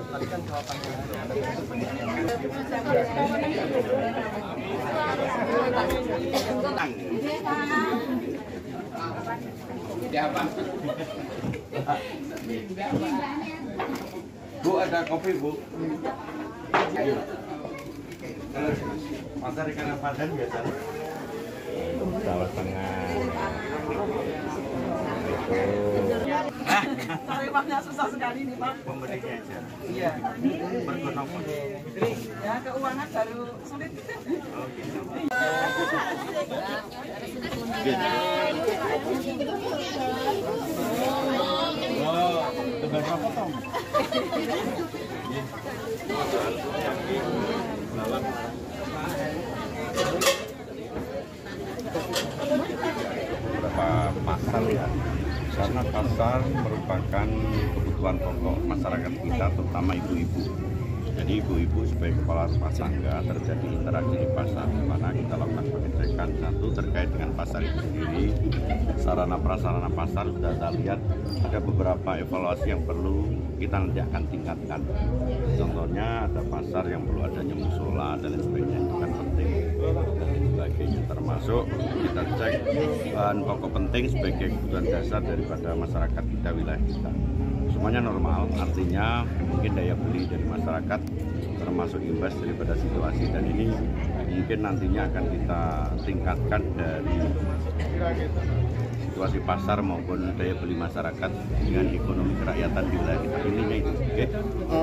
Tadi kan jawabannya Bu, ada kopi, Bu? Pasar ikan padan biasa. Jawa Tengah. tarifnya susah sekali nih Pak. Pembelinya aja. Iya. Bergonong. Ya keuangan baru sulit. Oh, gitu. Oh, tebal berapa Tom? Beberapa pasar ya, karena pasar merupakan kebutuhan pokok masyarakat kita, terutama ibu-ibu. Jadi ibu-ibu sebagai kepala rumah tangga terjadi interaksi di pasar, di mana kita lakukan pengecekan satu terkait dengan pasar itu sendiri, sarana prasarana pasar sudah kita lihat ada beberapa evaluasi yang perlu kita nanti akan tingkatkan. Contohnya ada pasar yang perlu adanya musola dan lain sebagainya, itu kan penting dan sebagainya. Termasuk kita cek bahan pokok penting sebagai kebutuhan dasar daripada masyarakat kita, wilayah kita. Semuanya normal, artinya mungkin daya beli dari masyarakat termasuk imbas daripada situasi, dan ini mungkin nantinya akan kita tingkatkan dari situasi pasar maupun daya beli masyarakat dengan ekonomi kerakyatan di wilayah kita. Ininya itu. Okay?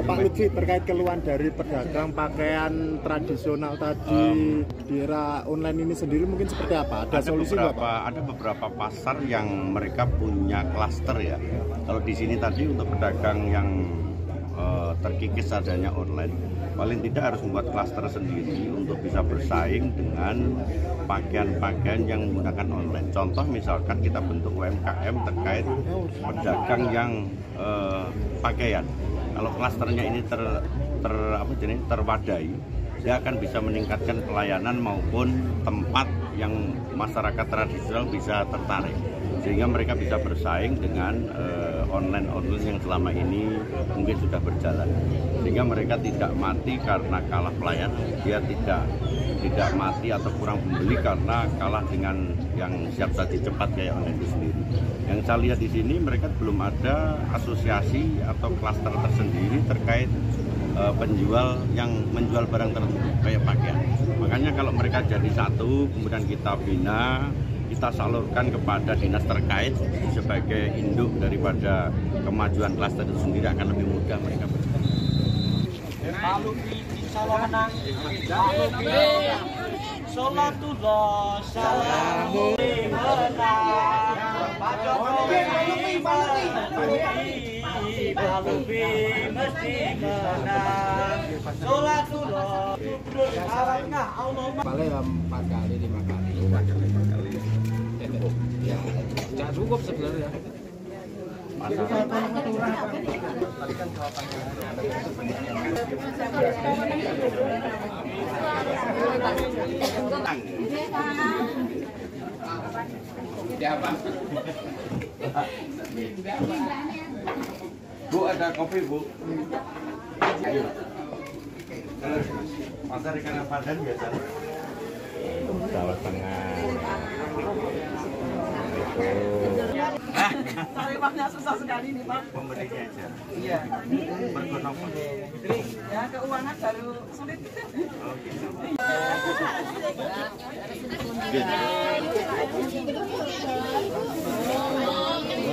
Pak Lutfi, terkait keluhan dari pedagang pakaian tradisional tadi di era online ini sendiri mungkin seperti apa? Ada solusi nggak, Pak? Ada beberapa pasar yang mereka punya klaster ya. Kalau di sini tadi untuk pedagang yang terkikis adanya online, paling tidak harus membuat klaster sendiri untuk bisa bersaing dengan pakaian-pakaian yang menggunakan online. Contoh misalkan kita bentuk UMKM terkait pedagang yang pakaian. Kalau klasternya ini terwadai, dia akan bisa meningkatkan pelayanan maupun tempat yang masyarakat tradisional bisa tertarik, sehingga mereka bisa bersaing dengan online yang selama ini mungkin sudah berjalan, sehingga mereka tidak mati karena kalah pelayanan, dia tidak mati atau kurang pembeli karena kalah dengan yang siap saji cepat kayak online itu sendiri. Yang saya lihat di sini mereka belum ada asosiasi atau klaster tersendiri terkait penjual yang menjual barang tertentu kayak pakaian. Makanya kalau mereka jadi satu, kemudian kita bina, kita salurkan kepada dinas terkait sebagai induk daripada kemajuan klaster itu sendiri, akan lebih mudah mereka berjalan. Pak Lutfi insya Allah menang. Pak Lutfi sholatullah salamu menang. Pak Jokowi Pak Lutfi mesti menang. Sholatullah alangkah Allah. Paling 4 kali 5 kali. Ya, tidak cukup sebenarnya. Tadi kan jawabannya Bu, ada kopi, Bu? Pasar ikan padan biasa. Jawa Tengah. tarifnya susah sekali nih Pak. Pembelinya aja. Iya. Bergonong. Ya keuangan baru sulit. Oh, gitu.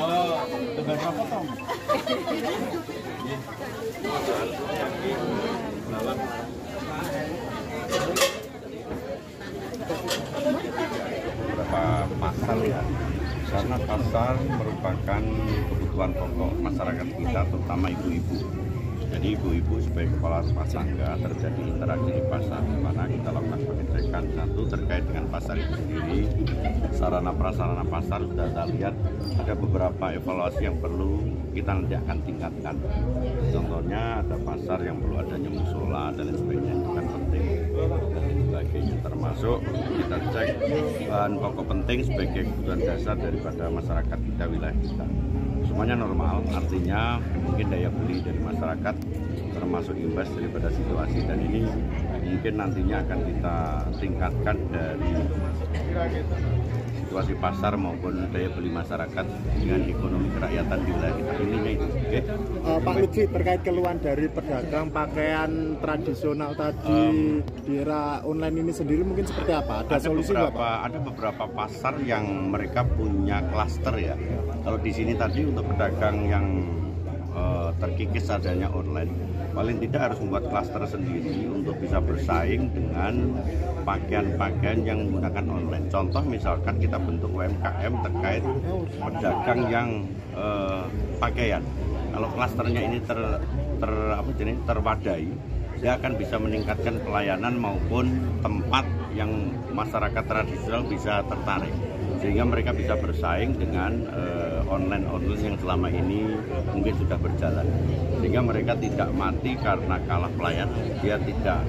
Oh, tebal berapa Tom? Beberapa pasar ya, karena pasar merupakan kebutuhan pokok masyarakat kita, terutama ibu-ibu. Jadi ibu-ibu sebagai kepala rumah tangga terjadi interaksi di pasar, di mana kita lakukan pengecekan satu terkait dengan pasar itu sendiri, sarana prasarana pasar sudah kita lihat ada beberapa evaluasi yang perlu kita nanti akan tingkatkan. Contohnya ada pasar yang perlu adanya musola dan lain sebagainya, itu kan penting dan sebagainya. Termasuk kita cek bahan pokok penting sebagai kebutuhan dasar daripada masyarakat kita, wilayah kita. Semuanya normal, artinya mungkin daya beli dari masyarakat termasuk imbas daripada situasi, dan ini mungkin nantinya akan kita tingkatkan dari situasi pasar maupun daya beli masyarakat dengan ekonomi kerakyatan di wilayah kita. Ininya itu. Okay? Pak Lutfi, terkait keluhan dari pedagang pakaian tradisional tadi di era online ini sendiri mungkin seperti apa? Ada solusi nggak, Pak? Ada beberapa pasar yang mereka punya klaster ya. Kalau di sini tadi untuk pedagang yang terkikis adanya online, paling tidak harus membuat klaster sendiri untuk bisa bersaing dengan pakaian-pakaian yang menggunakan online. Contoh misalkan kita bentuk UMKM terkait pedagang yang pakaian. Kalau klasternya ini terwadai, dia akan bisa meningkatkan pelayanan maupun tempat yang masyarakat tradisional bisa tertarik, sehingga mereka bisa bersaing dengan online yang selama ini mungkin sudah berjalan, sehingga mereka tidak mati karena kalah pelayanan, dia tidak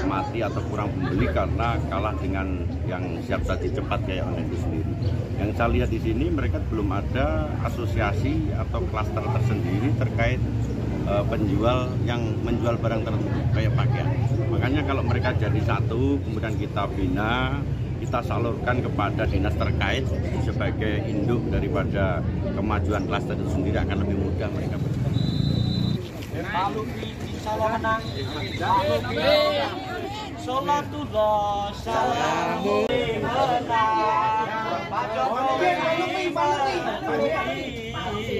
mati atau kurang pembeli karena kalah dengan yang siap saji cepat kayak online itu sendiri. Yang saya lihat di sini mereka belum ada asosiasi atau klaster tersendiri terkait penjual yang menjual barang tertentu kayak pakaian. Makanya kalau mereka jadi satu, kemudian kita bina, kita salurkan kepada dinas terkait sebagai induk daripada kemajuan klaster itu sendiri, akan lebih mudah mereka berjalan. Pak Lutfi insya Allah menang. Pak Lutfi Sholatullah salamu menang. Pak Jokowi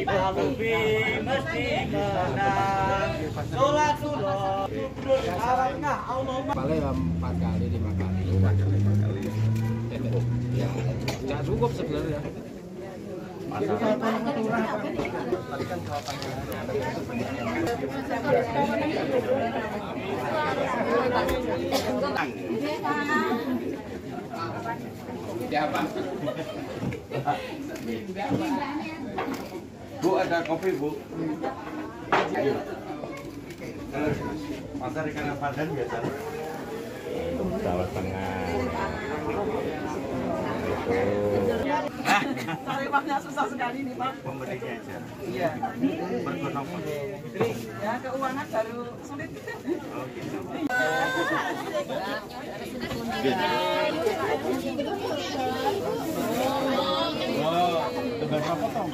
Pak Lutfi mesti menang. Sholatullah Alhamdulillah Allahumma. Paling 4 kali 5 kali. Ya, nggak cukup sebenarnya. Bu, ada kopi, Bu? Pasar ikan padan biasa. Jawa Tengah. Tarifnya susah sekali nih, Pak. Pembelinya aja. Iya. Bergonong. Ya, keuangan baru sulit. Tebal berapa, Tom?